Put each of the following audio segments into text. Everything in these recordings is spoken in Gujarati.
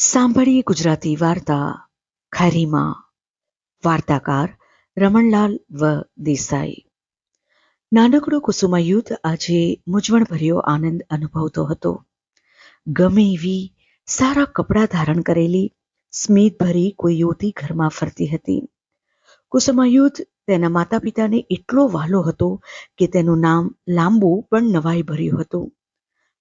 સાંભળીએ ગુજરાતી વાર્તા ખારીમાં. વાર્તાકાર રમણલાલ વ દેસાઈ. નાનકડો કુસુમાયુદ્ધ આજે મૂંઝવણભર્યો આનંદ અનુભવતો હતો. ગમે એવી સારા કપડાં ધારણ કરેલી સ્મિતભરી કોઈ યુવતી ઘરમાં ફરતી હતી. કુસુમાયુદ્ધ તેના માતા પિતાને એટલો વહાલો હતો કે તેનું નામ લાંબુ પણ નવાઈ ભર્યું હતું.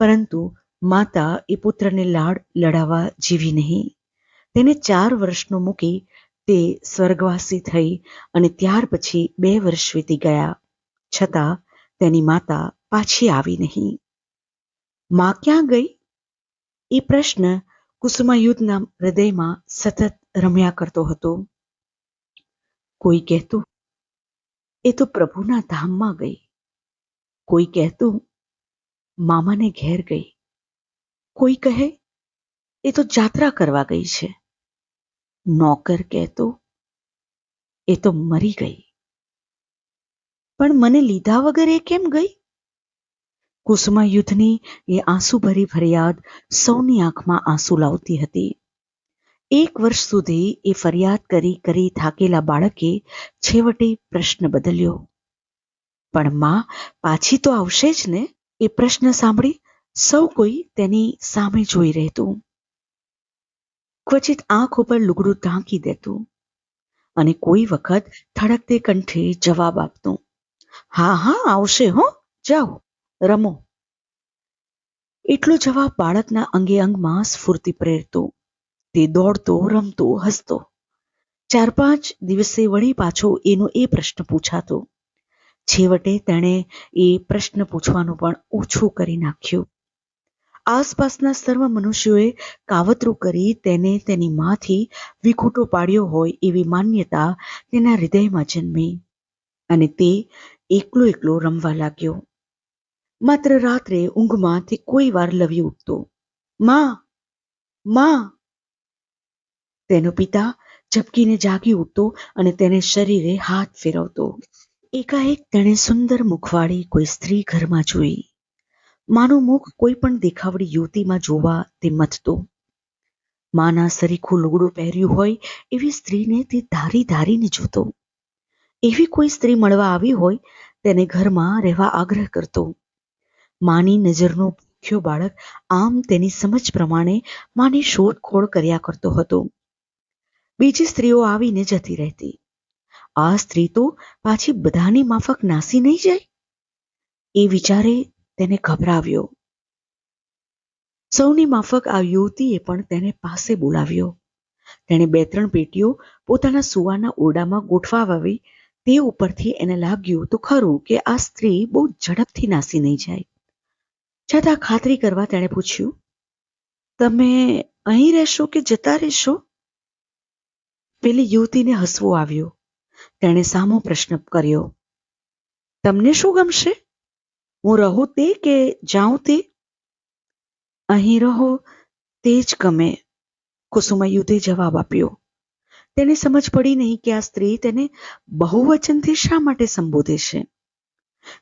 પરંતુ માતા એ પુત્રને લાડ લડાવવા જીવી નહીં. તેને 4 વર્ષનો મૂકી તે સ્વર્ગવાસી થઈ અને ત્યાર પછી 2 વર્ષ વીતી ગયા. છતાં તેની માતા પાછી આવી નહીં. માં ક્યાં ગઈ? એ પ્રશ્ન કુસુમાયુદ્ધના હૃદયમાં સતત રમ્યા કરતો હતો. કોઈ કહેતું, એ તો પ્રભુના ધામમાં ગઈ. કોઈ કહેતું, મામાને ઘેર ગઈ. કોઈ કહે, એ તો જાત્રા કરવા ગઈ છે. નોકર કહેતો, એ તો મરી ગઈ. પણ મને લીધા વગર એ કેમ ગઈ? કુસુમાયુદ્ધની એ આંસુભરી ફરિયાદ સૌની આંખમાં આંસુ લાવતી હતી. 1 વર્ષ સુધી એ ફરિયાદ કરી કરી થાકેલા બાળકે છેવટે પ્રશ્ન બદલ્યો, પણ માં પાછી તો આવશે જ ને? એ પ્રશ્ન સાંભળી સૌ કોઈ તેની સામે જોઈ રહેતું. ક્વચિત આંખ ઉપર લુગડું ઢાંકી દેતું અને કોઈ વખત થડકતે કંઠે જવાબ આપતું, હા હા આવશે હો, જાઓ રમો. એટલો જવાબ બાળકના અંગે અંગમાં સ્ફૂર્તિ પ્રેરતો. તે દોડતો, રમતો, હસતો. 4-5 દિવસે વળી પાછો એનો એ પ્રશ્ન પૂછાતો. છેવટે તેણે એ પ્રશ્ન પૂછવાનું પણ ઓછું કરી નાખ્યું. આસપાસના સર્વ મનુષ્યોએ કાવતરું કરી તેને તેની માંથી વિખૂટો પાડ્યો હોય એવી માન્યતા તેના હૃદયમાં જન્મી અને તે એકલો એકલો રમવા લાગ્યો. માત્ર રાત્રે ઊંઘમાં તે કોઈ વાર લવી ઉઠતો, માં માં. તેનો પિતા ઝબકીને જાગી ઉઠતો અને તેને શરીરે હાથ ફેરવતો. એકાએક તેણે સુંદર મુખવાળી કોઈ સ્ત્રી ઘરમાં જોઈ. માનું મુખ કોઈ પણ દેખાવડી યુવતીમાં જોવા તે મથતો. માના સરીખું લુગડું પહેર્યું હોય એવી સ્ત્રીને તે ધારી ધારીને જોતો. એવી કોઈ સ્ત્રી મળવા આવી હોય તેને ઘરમાં રહેવા આગ્રહ કરતો. માની નજરનો ભૂખ્યો બાળક આમ તેની સમજ પ્રમાણે માની શોધખોળ કર્યા કરતો હતો. બીજી સ્ત્રીઓ આવીને જતી રહેતી. આ સ્ત્રી તો પાછી બધાની માફક નાસી નહીં જાય? એ વિચારે તેને ગભરાવ્યો. સૌની માફક આ યુવતીએ પણ તેને પાસે બોલાવ્યો. તેણે 2-3 પેટીઓ પોતાના સુવાના ઓરડામાં ગોઠવાવી. તે ઉપરથી એને લાગ્યું તો ખરું કે આ સ્ત્રી બહુ ઝડપથી નાસી નહીં જાય. છતાં ખાતરી કરવા તેણે પૂછ્યું, તમે અહીં રહેશો કે જતા રહેશો? પેલી યુવતીને હસવો આવ્યો. તેણે સામો પ્રશ્ન કર્યો, તમને શું ગમશે? હું રહું તે કે જાઉં તે? અહીં રહો તે જ ગમે, કુસુમાયુદ્ધે જવાબ આપ્યો. તેને સમજ પડી નહીં કે આ સ્ત્રી તેને બહુવચનથી શા માટે સંબોધે છે.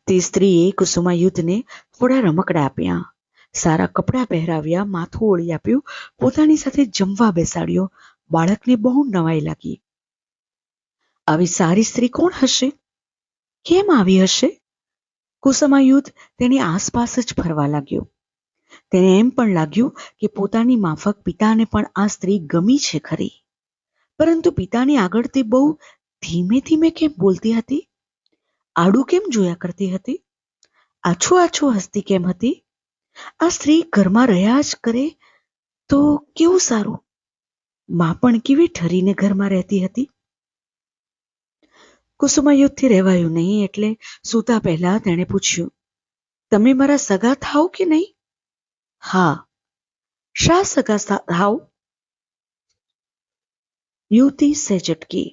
તે સ્ત્રીએ કુસુમાયુદ્ધને થોડા રમકડા આપ્યા, સારા કપડાં પહેરાવ્યા, માથું ઓળી આપ્યું, પોતાની સાથે જમવા બેસાડ્યો. બાળકને બહુ નવાઈ લાગી. આવી સારી સ્ત્રી કોણ હશે? કેમ આવી હશે? કુસુમાયુદ્ધ તેની આસપાસ જ ફરવા લાગ્યો. તેને એમ પણ લાગ્યું કે પોતાની માફક પિતાને પણ આ સ્ત્રી ગમી છે ખરી, પરંતુ પિતાની આગળ તે બહુ ધીમે ધીમે કેમ બોલતી હતી? આડું કેમ જોયા કરતી હતી? આછું આછું હસતી કેમ હતી? આ સ્ત્રી ઘરમાં રહ્યા જ કરે તો કેવું સારું. માં પણ કેવી ઠરીને ઘરમાં રહેતી હતી. કુસુમાયુદ્ધથી રહેવાયું નહીં એટલે સૂતા પહેલા તેણે પૂછ્યું, તમે મારા સગા થાવ કે નહીં? હા. શા સગા થાવ? યુવતી સહેજટકી.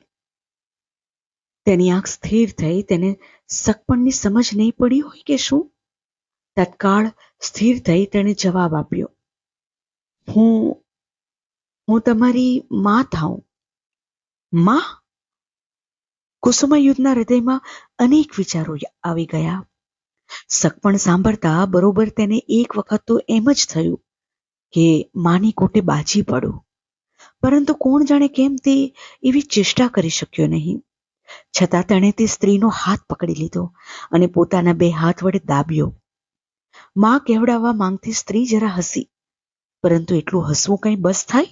તેની આંખ સ્થિર થઈ. તેને સગપણની સમજ નહીં પડી હોય કે શું? તત્કાળ સ્થિર થઈ તેણે જવાબ આપ્યો, હું તમારી માં થાઉં. માં? કુસુમાયુદ્ધના હૃદયમાં અનેક વિચારો આવી ગયા. સગપણ સાંભળતા બરોબર તેને એક વખત તો એમ જ થયું કે માની કોટે બાજી પડું. પરંતુ કોણ જાણે કેમ તે એવી ચેષ્ટા કરી શક્યો નહીં. છતાં તેણે તે સ્ત્રીનો હાથ પકડી લીધો અને પોતાના બે હાથ વડે દાબ્યો. માં કહેવડાવવા માંગતી સ્ત્રી જરા હસી, પરંતુ એટલું હસવું કંઈ બસ થાય?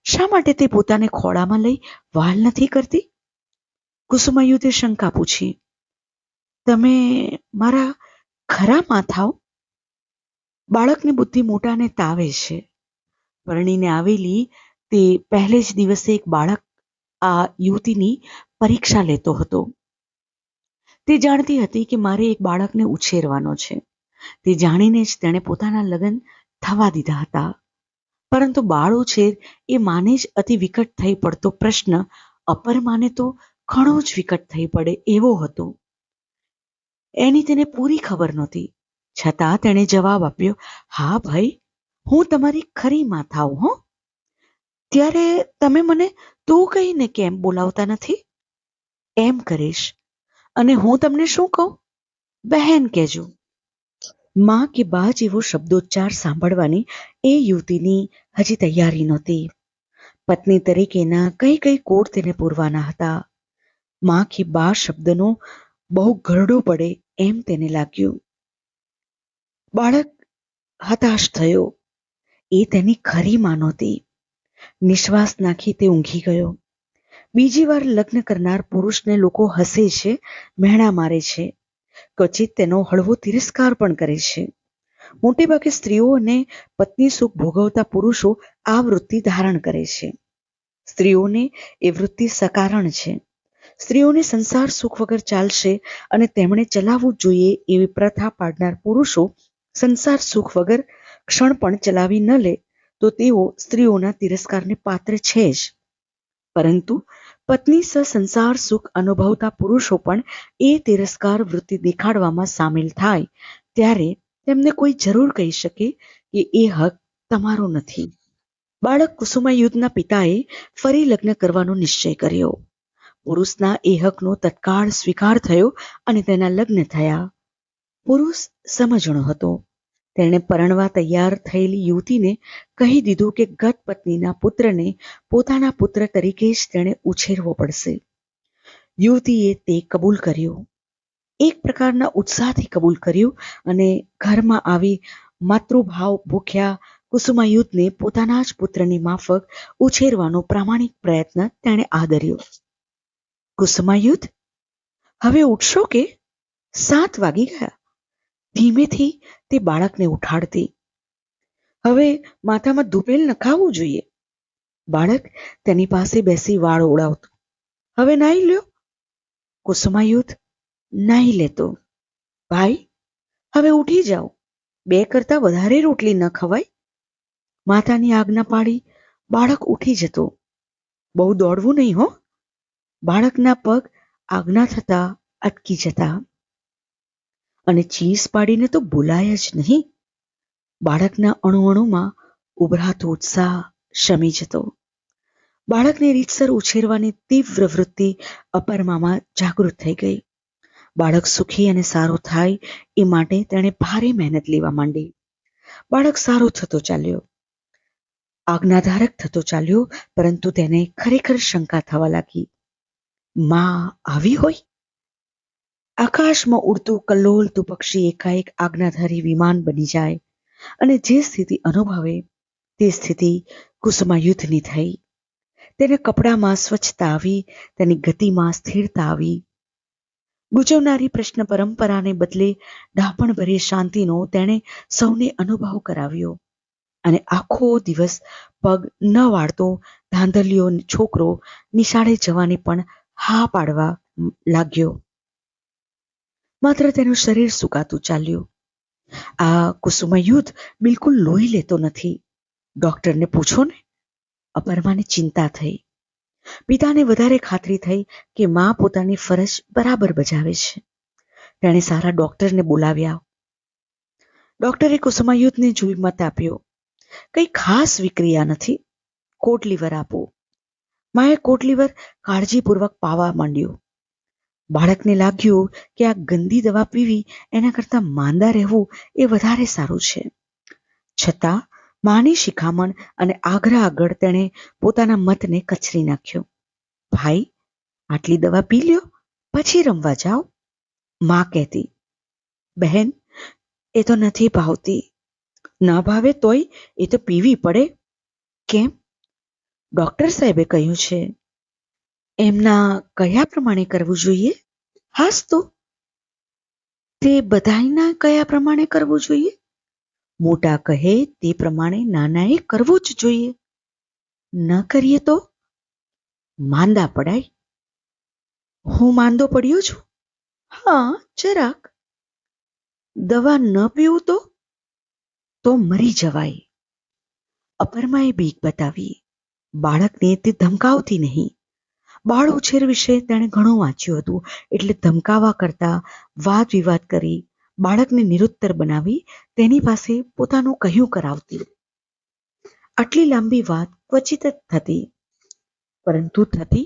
શા માટે તે પોતાને ખોળામાં લઈ વહાલ નથી કરતી? કુસુમાયુતે શંકા પૂછી. તમે મારા ખરા માં થાવ? બાળકની બુદ્ધિ મોટાને તાવે છે. પરણીને આવેલી તે પહેલે જ દિવસે એક બાળક આ યુવતીની પરીક્ષા લેતો હતો. તે જાણતી હતી કે મારે એક બાળકને ઉછેરવાનો છે. તે જાણીને જ તેણે પોતાના લગ્ન થવા દીધા હતા. પરંતુ બાળ ઉછેર એ માને જ અતિ વિકટ થઈ પડતો પ્રશ્ન અપર માને તો ઘણો જ વિકટ થઈ પડે એવો હતો. એની તેને પૂરી ખબર નહોતી. છતાં તેણે જવાબ આપ્યો, હા ભાઈ, હું તમારી ખરી માં થાવ હો. ત્યારે તમે મને તું કહીને કેમ બોલાવતા નથી? એમ કરીશ. અને હું તમને શું કહું? બહેન કહેજો. માં કે બા જેવો શબ્દોચ્ચાર સાંભળવાની એ યુવતીની હજી તૈયારી નહોતી. પત્ની તરીકેના કઈ કઈ કોડ તેને પૂરવાના હતા. માં કે બા શબ્દનો બહુ ઘરડો પડે એમ તેને લાગ્યું. બાળક હતાશ થયો. એ તેની ખરી માં નહોતી. નિશ્વાસ નાખી તે ઊંઘી ગયો. બીજી વાર લગ્ન કરનાર પુરુષને લોકો હસે છે, મહેણા મારે છે, ક્વચિત તેનો હળવો તિરસ્કાર પણ કરે છે. મોટે ભાગે સ્ત્રીઓ અને પત્ની સુખ ભોગવતા પુરુષો આ વૃત્તિ ધારણ કરે છે. સ્ત્રીઓને એ વૃત્તિ સકારણ છે. સ્ત્રીઓને સંસાર સુખ વગર ચાલશે અને તેમણે ચલાવવું જોઈએ એવી પ્રથા પાડનાર પુરુષો સંસાર સુખ વગર ક્ષણ પણ ચલાવી ન લે તો તેઓ સ્ત્રીઓના તિરસ્કારને પાત્ર છે જ. પરંતુ પત્ની સંસાર સુખ અનુભવતા પુરુષો પણ એ તિરસ્કાર વૃત્તિ દેખાડવામાં સામેલ થાય ત્યારે તેમને કોઈ જરૂર કહી શકે કે એ હક તમારો નથી. બાળક કુસુમાયુધના પિતાએ ફરી લગ્ન કરવાનો નિશ્ચય કર્યો. પુરુષના એ હકનો તત્કાળ સ્વીકાર થયો અને તેના લગ્ન થયા. પુરુષ સમજણો હતો. તેણે પરણવા તૈયાર થયેલી યુવતીને કહી દીધું કે ગત પત્નીના પુત્રને પોતાના પુત્ર તરીકે જ તેણે ઉછેરવો પડશે. યુવતીએ તે કબૂલ કર્યું. એક પ્રકારના ઉત્સાહથી કબૂલ કર્યું અને ઘરમાં આવી માતૃભાવ ભૂખ્યા કુસુમાયુધને પોતાના જ પુત્રની માફક ઉછેરવાનો પ્રામાણિક પ્રયત્ન તેણે આદર્યો. કુસુમાયુધ, હવે ઉઠશો કે? 7 વાગી ગયા. ધીમેથી તે બાળકને ઉઠાડતી. હવે માથામાં ધૂપેલ નખાવવું જોઈએ. બાળક તેની પાસે બેસી વાળ ઓળાવતું. હવે નાહી લ્યો. કુસુમાયુધ નાહી લેતો. ભાઈ, હવે ઉઠી જાઓ. 2 કરતા વધારે રોટલી ન ખવાય. માતાની આજ્ઞા પાડી બાળક ઉઠી જતો. બહુ દોડવું નહીં હો. બાળકના પગ આજ્ઞા થતા અટકી જતા અને ચીસ પાડીને તો બોલાય જ નહીં. બાળકના અણુઅણુમાં ઉભરાતો ઉત્સાહ શમી જતો. બાળકને રીતસર ઉછેરવાની તીવ્ર વૃત્તિ અપરમામાં જાગૃત થઈ ગઈ. બાળક સુખી અને સારો થાય એ માટે તેણે ભારે મહેનત લેવા માંડી. બાળક સારો થતો ચાલ્યો, આજ્ઞાધારક થતો ચાલ્યો, પરંતુ તેને ખરેખર શંકા થવા લાગી. માં આવી હોય? આકાશમાં ઉડતું કલ્લોલતું પક્ષી એકાએક આજ્ઞાધારી વિમાન બની જાય અને જે સ્થિતિ અનુભવે તે સ્થિતિ કુસુમાયુધની થઈ. તેને કપડામાં સ્વચ્છતા આવી, તેની ગતિમાં સ્થિરતા આવી. ગૂંચવનારી પ્રશ્ન પરંપરાને બદલે ડાપણભરી શાંતિનો તેણે સૌને અનુભવ કરાવ્યો અને આખો દિવસ પગ ન વાળતો ધાંધલિયો છોકરો નિશાળે જવાની પણ હા પાડવા લાગ્યો. માત્ર તેનું શરીર સુકાતું ચાલ્યું. આ કુસુમાયુધ બિલકુલ લોહી લેતો નથી. ડોક્ટરને પૂછો ને. અપરમાને ચિંતા થઈ. પિતાને વધારે ખાતરી થઈ કે માં પોતાની ફરજ બરાબર બજાવે છે. તેણે સારા ડોક્ટરને બોલાવ્યા. ડોક્ટરે કુસુમાયુધને જોઈ મત આપ્યો. કંઈ ખાસ વિક્રિયા નથી. કોટલીવર આપો. માએ કોટલીવર કાળજીપૂર્વક પાવા માંડ્યું. બાળકને લાગ્યું કે આ ગંદી દવા પીવી એના કરતાં માંદા રહેવું એ વધારે સારું છે. છતાં માની શિખામણ અને આગ્રહ આગળ તેણે પોતાના મતને કચરી નાખ્યો. ભાઈ, આટલી દવા પી લ્યો, પછી રમવા જાઓ. માં કહેતી, બહેન, એ તો નથી ભાવતી. ના ભાવે તોય એ તો પીવી પડે. કેમ? ડોક્ટર સાહેબે કહ્યું છે. એમના કયા પ્રમાણે કરવું જોઈએ? હાસ તો, તે બધાયના કયા પ્રમાણે કરવું જોઈએ? મોટા કહે તે પ્રમાણે નાનાએ કરવું જ જોઈએ. ન કરીએ તો માંદા પડાય. હું માંદો પડ્યો છું? હા, જરાક. દવા ન પીવું તો મરી જવાય. અપરમાએ બીક બતાવી. બાળકને તે ધમકાવતી નહીં. બાળ ઉછેર વિશે તેણે ઘણું વાંચ્યું હતું, એટલે ધમકાવા કરતા વાદ વિવાદ કરી બાળકને નિરુત્તર બનાવી તેની પાસે પોતાનું કહ્યું કરાવતી. આટલી લાંબી વાત ક્વચિત જ થતી, પરંતુ થતી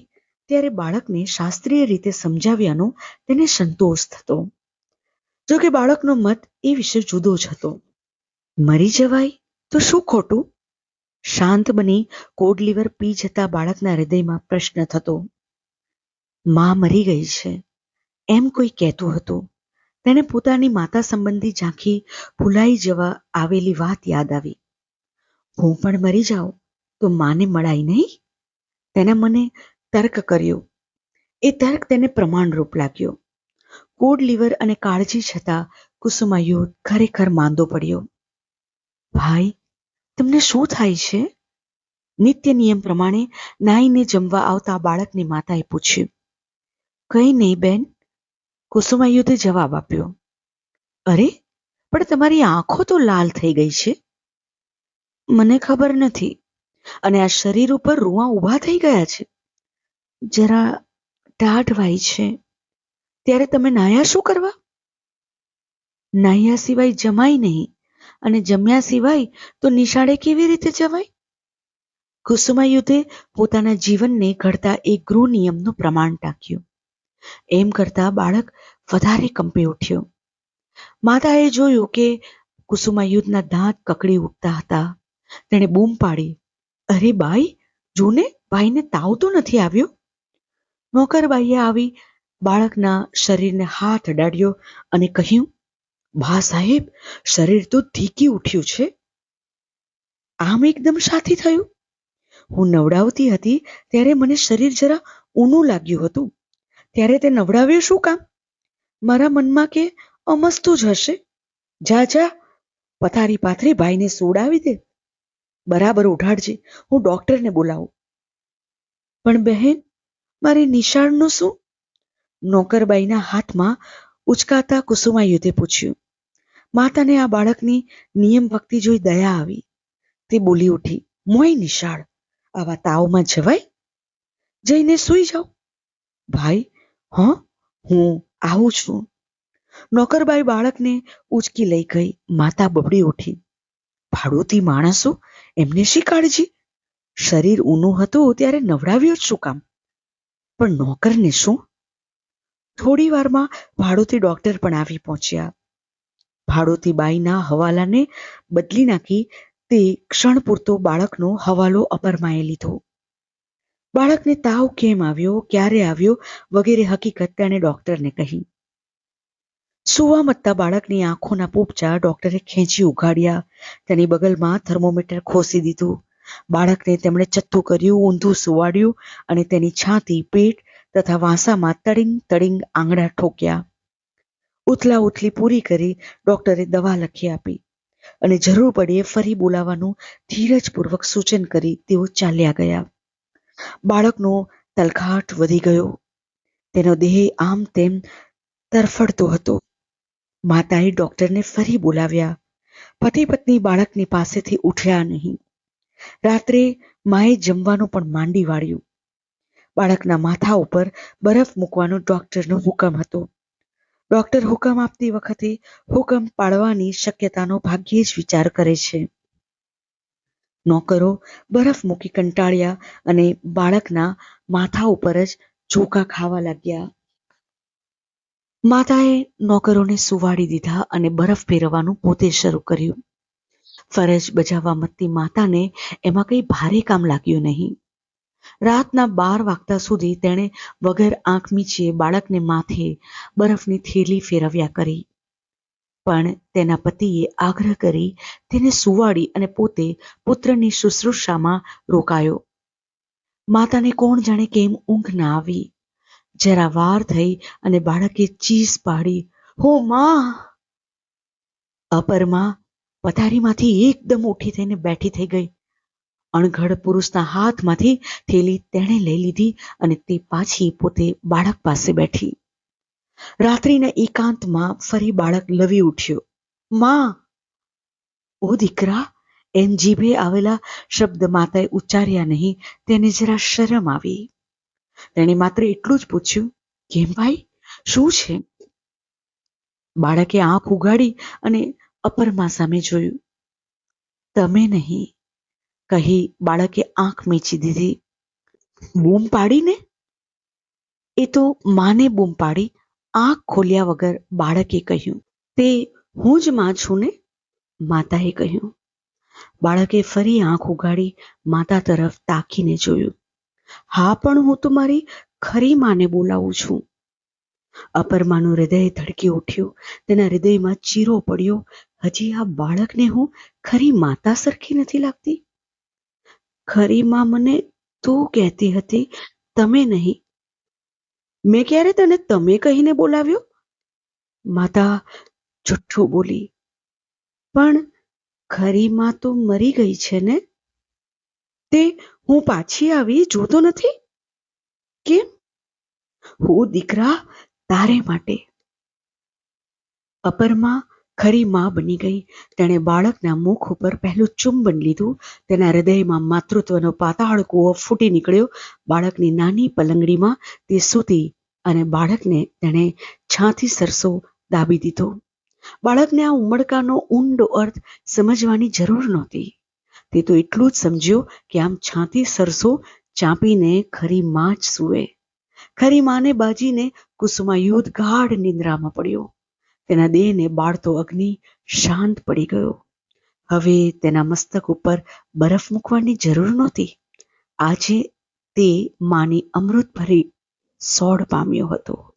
ત્યારે બાળકને શાસ્ત્રીય રીતે સમજાવ્યાનો તેને સંતોષ થતો. જો કે બાળકનો મત એ વિશે જુદો જ હતો. મરી જવાય તો શું ખોટું? શાંત બની કોડ લીવર પી જતા બાળકના હૃદયમાં પ્રશ્ન થતો. માં મરી ગઈ છે એમ કોઈ કહેતું હતું. તેને પોતાની માતા સંબંધી ઝાંખી ભૂલાઈ જવા આવેલી વાત યાદ આવી. હું પણ મરી જાઉં તો માને મળાય નહીં? તેને મને તર્ક કર્યો. એ તર્ક તેને પ્રમાણરૂપ લાગ્યો. કોડ લીવર અને કાળજી છતાં કુસુમાયુર ખરેખર માંદો પડ્યો. ભાઈ, તમને શું થાય છે? નિત્ય નિયમ પ્રમાણે નાઈને જમવા આવતા બાળકની માતાએ પૂછ્યું. કંઈ નહીં બેન, કુસુમાયુધે જવાબ આપ્યો. અરે, પણ તમારી આંખો તો લાલ થઈ ગઈ છે. મને ખબર નથી, અને આ શરીર ઉપર રૂંવા ઊભા થઈ ગયા છે. જરા ટાઢ વાય છે. ત્યારે તમે નાયા શું કરવા? નાહ્યા સિવાય જમાય નહીં, અને જમ્યા સિવાય તો નિશાળે કેવી રીતે જવાય? કુસુમાયુધે પોતાના જીવનને ઘડતા એક ગૃહ નિયમનું પ્રમાણ ટાંક્યું. એમ કરતા બાળક વધારે કંપી ઉઠ્યો. માતાએ જોયું કે કુસુમાયુધના દાંત કકડી ઉઠતા હતા. તેણે બૂમ પાડી, અરે બાઈ, જોને, ભાઈને તાવ તો નથી આવ્યો? નોકરબાઈએ આવી બાળકના શરીરને હાથ અડાડ્યો અને કહ્યું, બા સાહેબ, શરીર તો ધીકી ઉઠ્યું છે. આમ એકદમ શાથી થયું? હું નવડાવતી હતી ત્યારે મને શરીર જરા ઊનું લાગ્યું હતું. ત્યારે તે નવડાવ્યું શું કામ? મારા મનમાં કે અમસ્તું જ હશે. જા જા, પથારી પાથરી ભાઈને સોડાવી દે. બરાબર ઉઠાડજે, હું ડોક્ટરને બોલાવું. પણ બહેન, મારી નિશાળનું શું? નોકરબાઈના હાથમાં ઉચકાતા કુસુમાયુધે પૂછ્યું. માતાને આ બાળકની નિયમ ભક્તિ જોઈ દયા આવી. તે બોલી ઉઠી, મોય નિશાળ, આવા તાવમાં જવાય? જઈને સૂઈ જાઓ. ભાઈ, હા, હું આવું છું. નોકરબાઈ બાળકને ઉચકી લઈ ગઈ. માતા બબડી ઉઠી, ભાડુતી માણસો, એમને શી કાળજી? શરીર ઊનું હતું ત્યારે નવડાવ્યો જ શું કામ? પણ નોકરને શું? થોડી વારમાં ભાડુતી ડોક્ટર પણ આવી પહોંચ્યા. ભાડુતી બાઈના હવાલાને બદલી નાખી તે ક્ષણ પૂરતો બાળકનો હવાલો અપરમાએ લીધો. બાળકને તાવ કેમ આવ્યો, ક્યારે આવ્યો વગેરે હકીકત તેણે ડોક્ટરને કહી. સુવા મત્તા બાળકની આંખોના પોપચા ડોક્ટરે ખેંચી ઉઘાડ્યા. તેની બગલમાં થર્મોમીટર ખોસી દીધું. બાળકને તેમણે ચત્તું કર્યું, ઊંધું સુવાડ્યું અને તેની છાતી, પેટ તથા વાંસામાં તડિંગ તડિંગ આંગળા ઠોક્યા. ઉથલા ઉથલી પૂરી કરી ડોક્ટરે દવા લખી આપી અને જરૂર પડીએ ફરી બોલાવવાનું ધીરજપૂર્વક સૂચન કરી તેઓ ચાલ્યા ગયા. બાળકનો તલખાટ વધી ગયો. તેનો દેહ આમ તેમ તરફડતો હતો. માતાએ ડોક્ટરને ફરી બોલાવ્યા. પતિ પત્ની બાળકની પાસેથી ઉઠ્યા નહીં. રાત્રે માએ જમવાનું પણ માંડી વાળ્યું. બાળકના માથા ઉપર બરફ મૂકવાનો ડોક્ટરનો હુકમ હતો. ડોક્ટર હુકમ આપતી વખતે હુકમ પાળવાની શક્યતાનો ભાગ્યે જ વિચાર કરે છે. નોકરો બરફ મૂકી કંટાળ્યા અને બાળકના માથા ઉપર જ ઝોકા ખાવા લાગ્યા. માતાએ નોકરોને સુવાડી દીધા અને બરફ ફેરવવાનું પોતે શરૂ કર્યું. ફરજ બજાવવા મતતી માતાને એમાં કંઈ ભારે કામ લાગ્યું નહીં. રાતના 12 વાગતા સુધી તેણે વગર આંખ મીચીએ બાળકને માથે બરફની થેલી ફેરવ્યા કરી. પણ તેના પતિએ આગ્રહ કરી તેને સુવાડી અને પોતે પુત્રની શુશ્રૂષામાં રોકાયો. માતાને કોણ જાણે કેમ ઊંઘ ના આવી. જરા વાર થઈ અને બાળકે ચીસ પાડી, "હો માં!" અપરમાં પથારીમાંથી એકદમ ઉઠી થઈને બેઠી થઈ ગઈ. અણઘડ પુરુષના હાથમાંથી થેલી તેણે લઈ લીધી અને તે પાછી પોતે બાળક પાસે બેઠી. રાત્રિના એકાંતમાં ફરી બાળક લવી ઉઠ્યો, "માં!" "ઓ દીકરા!" એમ જીભે આવેલા શબ્દ માતાએ ઉચ્ચાર્યા નહીં. તેને જરા શરમ આવી. તેણે માત્ર એટલું જ પૂછ્યું, "કેમ ભાઈ, શું છે?" બાળકે આંખ ઉગાડી અને અપરમા સામે જોયું. "તમે નહીં," કહી બાળકે આંખ મીચી દીધી. "બૂમ પાડીને?" "એ તો માને બૂમ પાડી," આંખ ખોલ્યા વગર બાળકે કહ્યું. "તે હું જ માં છું ને?" માતાએ કહ્યું. બાળકે ફરી આંખ ઉગાડી માતા તરફ તાકીને જોયું. "હા, પણ હું તો મારી ખરી માને બોલાવું છું." અપરમાનું હૃદય ધડકી ઉઠ્યું. તેના હૃદયમાં ચીરો પડ્યો. હજી આ બાળકને હું ખરી માતા સરખી નથી લાગતી. "ખરી માં મને તું કહેતી હતી, તમે નહીં." "મેં ક્યારે તને તમે કહીને બોલાવ્યો?" માતા જુઠ્ઠું બોલી. "પણ ખરી માં તો મરી ગઈ છે ને?" "તે હું પાછી આવી જોતો નથી?" "કેમ?" "હું દીકરા, તારે માટે." અપરમાં ખરી માં બની ગઈ. તેણે બાળકના મુખ ઉપર પહેલું ચુંબન લીધું. તેના હૃદયમાં માતૃત્વનો પાતાળ કૂવો ફૂટી નીકળ્યો. બાળકની નાની પલંગડીમાં તે સૂતી અને બાળકને તેણે છાતી સરસો દાબી દીધો. બાળકને આ ઉમળકાનો ઊંડો અર્થ સમજવાની જરૂર નહોતી. તે તો એટલું જ સમજ્યો કે આમ છાતી સરસો ચાંપીને ખરી માં જ સૂવે. ખરી માને બાજીને કુસુમાયુધ ગાઢ નિંદ્રામાં પડ્યો. તેના દેહને બાળતો અગ્નિ શાંત પડી ગયો. હવે તેના મસ્તક ઉપર બરફ મૂકવાની જરૂર નહોતી. આજે તે માની અમૃતભરી સોડ પામ્યો હતો.